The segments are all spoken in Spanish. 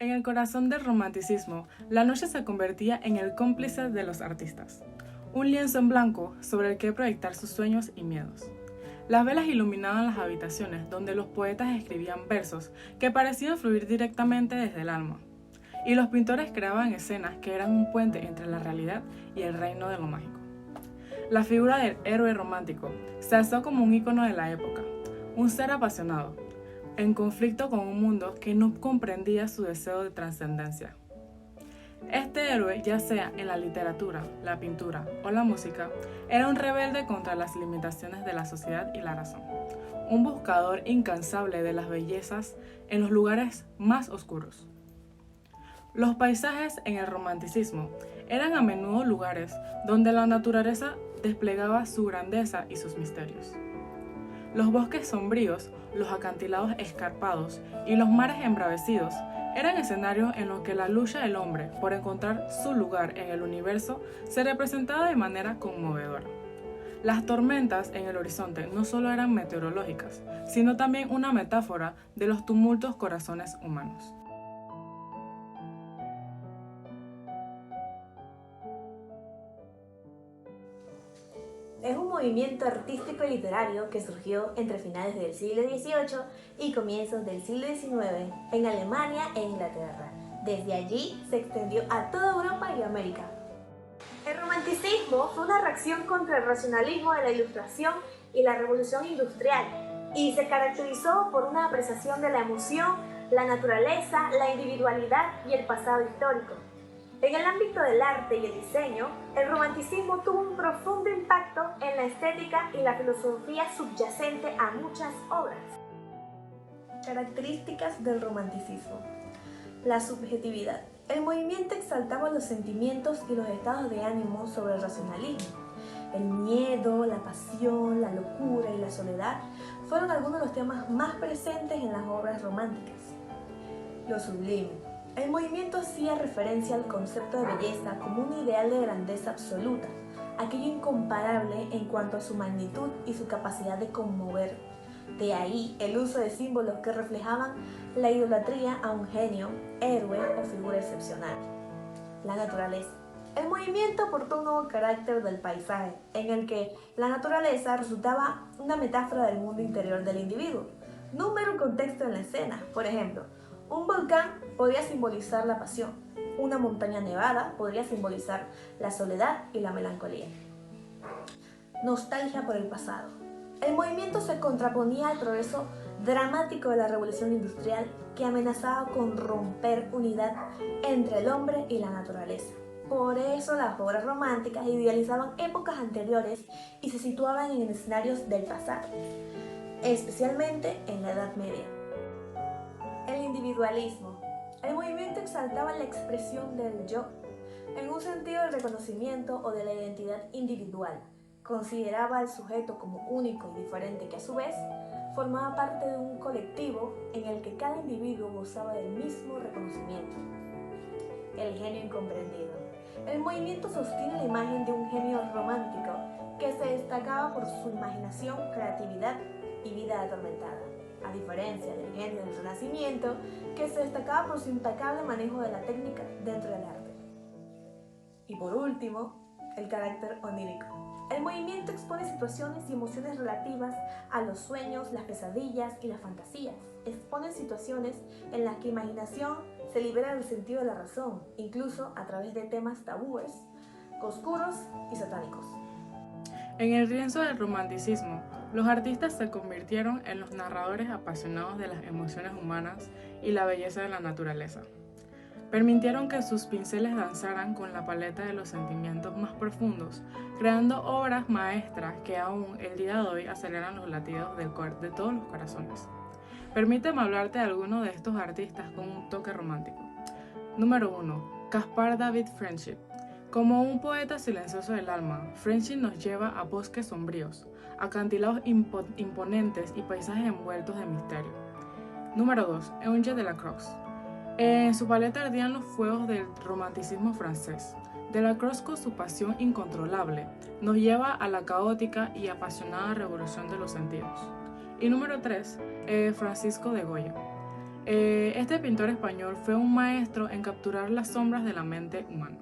En el corazón del romanticismo, la noche se convertía en el cómplice de los artistas, un lienzo en blanco sobre el que proyectar sus sueños y miedos. Las velas iluminaban las habitaciones donde los poetas escribían versos que parecían fluir directamente desde el alma, y los pintores creaban escenas que eran un puente entre la realidad y el reino de lo mágico. La figura del héroe romántico se alzó como un ícono de la época, un ser apasionado, en conflicto con un mundo que no comprendía su deseo de trascendencia. Este héroe, ya sea en la literatura, la pintura o la música, era un rebelde contra las limitaciones de la sociedad y la razón, un buscador incansable de las bellezas en los lugares más oscuros. Los paisajes en el romanticismo eran a menudo lugares donde la naturaleza desplegaba su grandeza y sus misterios. Los bosques sombríos, los acantilados escarpados y los mares embravecidos eran escenarios en los que la lucha del hombre por encontrar su lugar en el universo se representaba de manera conmovedora. Las tormentas en el horizonte no solo eran meteorológicas, sino también una metáfora de los tumultos corazones humanos. Es un movimiento artístico y literario que surgió entre finales del siglo XVIII y comienzos del siglo XIX en Alemania e Inglaterra. Desde allí se extendió a toda Europa y América. El romanticismo fue una reacción contra el racionalismo de la Ilustración y la Revolución Industrial y se caracterizó por una apreciación de la emoción, la naturaleza, la individualidad y el pasado histórico. En el ámbito del arte y el diseño, el romanticismo tuvo un profundo impacto en la estética y la filosofía subyacente a muchas obras. Características del romanticismo. La subjetividad. El movimiento exaltaba los sentimientos y los estados de ánimo sobre el racionalismo. El miedo, la pasión, la locura y la soledad fueron algunos de los temas más presentes en las obras románticas. Lo sublime. El movimiento hacía referencia al concepto de belleza como un ideal de grandeza absoluta, aquello incomparable en cuanto a su magnitud y su capacidad de conmover. De ahí el uso de símbolos que reflejaban la idolatría a un genio, héroe o figura excepcional. La naturaleza. El movimiento aportó un nuevo carácter del paisaje, en el que la naturaleza resultaba una metáfora del mundo interior del individuo, no un mero contexto en la escena. Por ejemplo, un volcán podría simbolizar la pasión, una montaña nevada podría simbolizar la soledad y la melancolía. Nostalgia por el pasado. El movimiento se contraponía al progreso dramático de la revolución industrial que amenazaba con romper unidad entre el hombre y la naturaleza. Por eso las obras románticas idealizaban épocas anteriores y se situaban en escenarios del pasado, especialmente en la Edad Media. El individualismo. El movimiento exaltaba la expresión del yo, en un sentido del reconocimiento o de la identidad individual. Consideraba al sujeto como único y diferente que a su vez formaba parte de un colectivo en el que cada individuo gozaba del mismo reconocimiento. El genio incomprendido. El movimiento sostiene la imagen de un genio romántico que se destacaba por su imaginación, creatividad y vida atormentada, a diferencia del genio del Renacimiento, que se destacaba por su impecable manejo de la técnica dentro del arte. Y por último, el carácter onírico. El movimiento expone situaciones y emociones relativas a los sueños, las pesadillas y las fantasías. Expone situaciones en las que la imaginación se libera del sentido de la razón, incluso a través de temas tabúes, oscuros y satánicos. En el lienzo del romanticismo, los artistas se convirtieron en los narradores apasionados de las emociones humanas y la belleza de la naturaleza. Permitieron que sus pinceles danzaran con la paleta de los sentimientos más profundos, creando obras maestras que aún el día de hoy aceleran los latidos de todos los corazones. Permíteme hablarte de algunos de estos artistas con un toque romántico. Número 1. Caspar David Friendship. Como un poeta silencioso del alma, Friendship nos lleva a bosques sombríos, acantilados imponentes y paisajes envueltos de misterio. Número 2. Eugène Delacroix. En su paleta ardían los fuegos del romanticismo francés. Delacroix, con su pasión incontrolable, nos lleva a la caótica y apasionada revolución de los sentidos. Y número 3, Francisco de Goya. Este pintor español fue un maestro en capturar las sombras de la mente humana.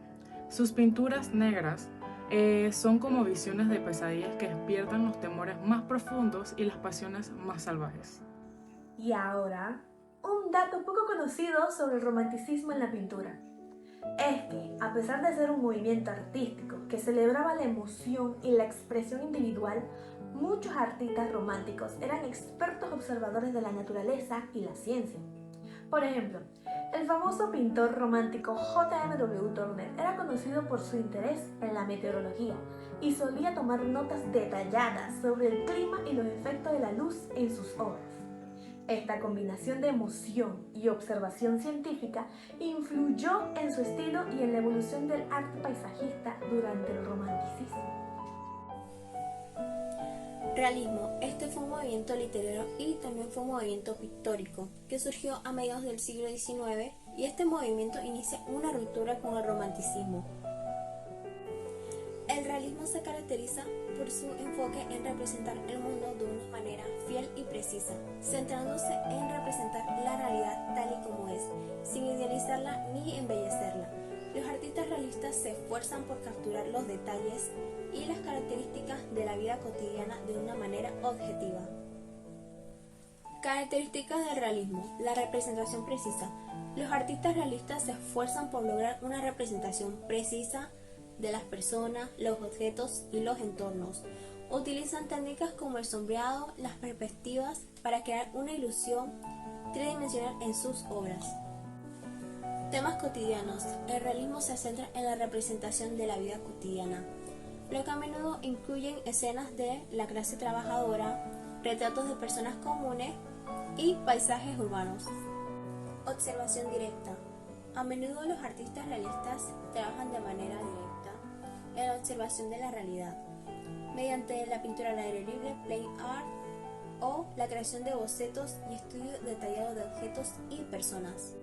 Sus pinturas negras son como visiones de pesadillas que despiertan los temores más profundos y las pasiones más salvajes. Y ahora, un dato poco conocido sobre el romanticismo en la pintura. Es que, a pesar de ser un movimiento artístico que celebraba la emoción y la expresión individual, muchos artistas románticos eran expertos observadores de la naturaleza y la ciencia. Por ejemplo, el famoso pintor romántico J.M.W. Turner era conocido por su interés en la meteorología y solía tomar notas detalladas sobre el clima y los efectos de la luz en sus obras. Esta combinación de emoción y observación científica influyó en su estilo y en la evolución del arte paisajista durante el romanticismo. Realismo. Este fue un movimiento literario y también fue un movimiento pictórico que surgió a mediados del siglo XIX, y este movimiento inicia una ruptura con el romanticismo. El realismo se caracteriza por su enfoque en representar el mundo de una manera fiel y precisa, centrándose en representar la realidad tal y como es, sin idealizarla ni embellecerla. Los artistas realistas se esfuerzan por capturar los detalles y las características de la vida cotidiana de una manera objetiva. Características del realismo. La representación precisa. Los artistas realistas se esfuerzan por lograr una representación precisa de las personas, los objetos y los entornos. Utilizan técnicas como el sombreado, las perspectivas, para crear una ilusión tridimensional en sus obras. Temas cotidianos. El realismo se centra en la representación de la vida cotidiana, lo que a menudo incluyen escenas de la clase trabajadora, retratos de personas comunes y paisajes urbanos. Observación directa. A menudo los artistas realistas trabajan de manera directa en la observación de la realidad, mediante la pintura al aire libre, plain art, o la creación de bocetos y estudio detallado de objetos y personas.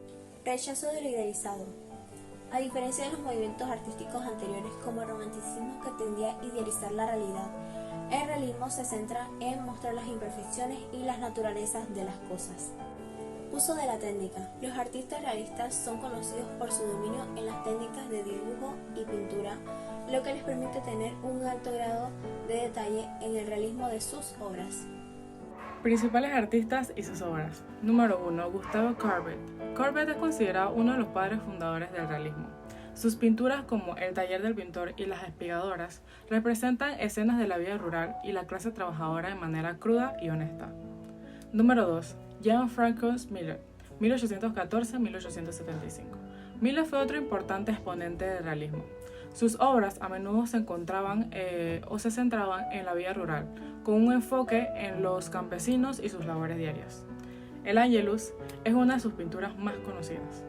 Rechazo de lo idealizado. A diferencia de los movimientos artísticos anteriores como el romanticismo, que tendía a idealizar la realidad, el realismo se centra en mostrar las imperfecciones y las naturalezas de las cosas. Uso de la técnica. Los artistas realistas son conocidos por su dominio en las técnicas de dibujo y pintura, lo que les permite tener un alto grado de detalle en el realismo de sus obras. Principales artistas y sus obras. Número 1. Gustave Courbet. Courbet es considerado uno de los padres fundadores del realismo. Sus pinturas, como El taller del pintor y Las espigadoras, representan escenas de la vida rural y la clase trabajadora de manera cruda y honesta. Número 2. Jean-François Millet, 1814-1875. Millet fue otro importante exponente del realismo. Sus obras a menudo se encontraban o se centraban en la vida rural, con un enfoque en los campesinos y sus labores diarias. El Angelus es una de sus pinturas más conocidas.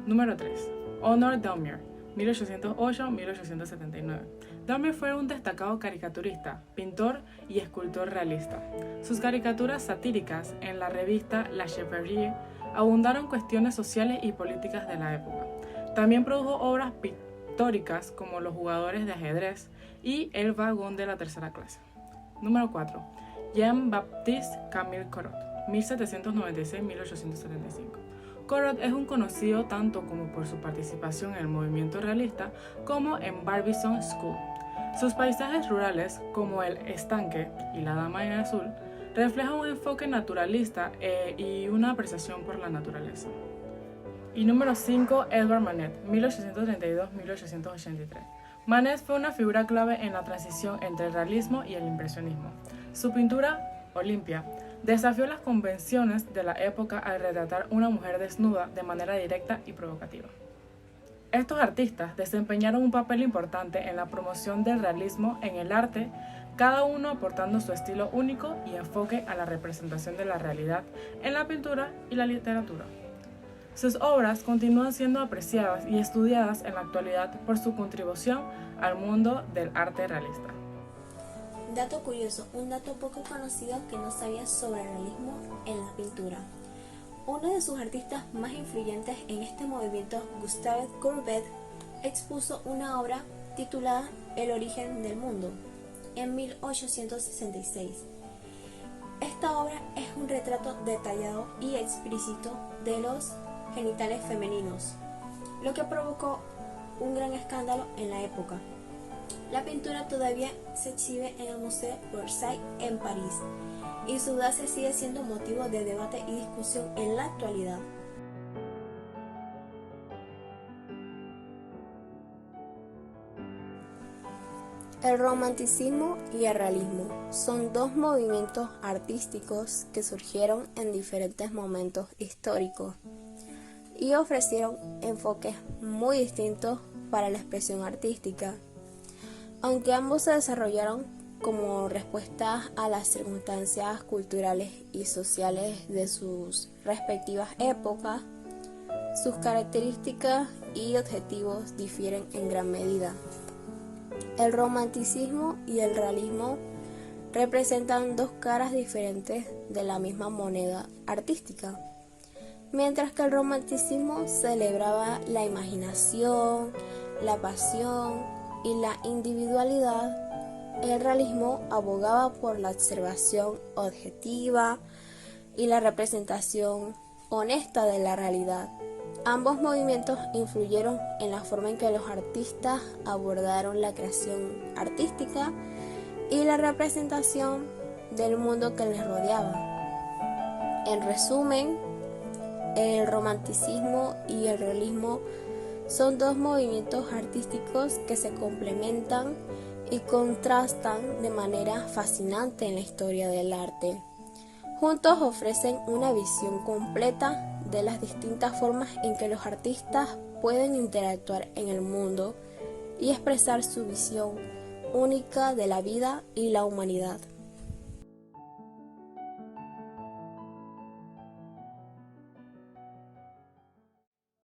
Número 3. Honor Daumier, 1808-1879. Daumier fue un destacado caricaturista, pintor y escultor realista. Sus caricaturas satíricas en la revista La Chevalerie abundaron cuestiones sociales y políticas de la época. También produjo obras pictóricas como Los jugadores de ajedrez y El vagón de la tercera clase. Número 4. Jean-Baptiste Camille Corot, 1796-1875. Corot es un conocido tanto como por su participación en el movimiento realista como en Barbizon School. Sus paisajes rurales, como el estanque y la dama en azul, reflejan un enfoque naturalista y una apreciación por la naturaleza. Y número 5, Edvard Manet, 1832-1883. Manet fue una figura clave en la transición entre el realismo y el impresionismo. Su pintura, Olimpia, desafió las convenciones de la época al retratar una mujer desnuda de manera directa y provocativa. Estos artistas desempeñaron un papel importante en la promoción del realismo en el arte, cada uno aportando su estilo único y enfoque a la representación de la realidad en la pintura y la literatura. Sus obras continúan siendo apreciadas y estudiadas en la actualidad por su contribución al mundo del arte realista. Dato curioso, un dato poco conocido que no sabía sobre el realismo en la pintura. Uno de sus artistas más influyentes en este movimiento, Gustave Courbet, expuso una obra titulada El origen del mundo en 1866. Esta obra es un retrato detallado y explícito de los genitales femeninos, lo que provocó un gran escándalo en la época. La pintura todavía se exhibe en el Museo Orsay en París y su base sigue siendo motivo de debate y discusión en la actualidad. El romanticismo y el realismo son dos movimientos artísticos que surgieron en diferentes momentos históricos y ofrecieron enfoques muy distintos para la expresión artística. Aunque ambos se desarrollaron como respuestas a las circunstancias culturales y sociales de sus respectivas épocas, sus características y objetivos difieren en gran medida. El romanticismo y el realismo representan dos caras diferentes de la misma moneda artística. Mientras que el romanticismo celebraba la imaginación, la pasión y la individualidad, el realismo abogaba por la observación objetiva y la representación honesta de la realidad. Ambos movimientos influyeron en la forma en que los artistas abordaron la creación artística y la representación del mundo que les rodeaba. En resumen, el romanticismo y el realismo son dos movimientos artísticos que se complementan y contrastan de manera fascinante en la historia del arte. Juntos ofrecen una visión completa de las distintas formas en que los artistas pueden interactuar en el mundo y expresar su visión única de la vida y la humanidad.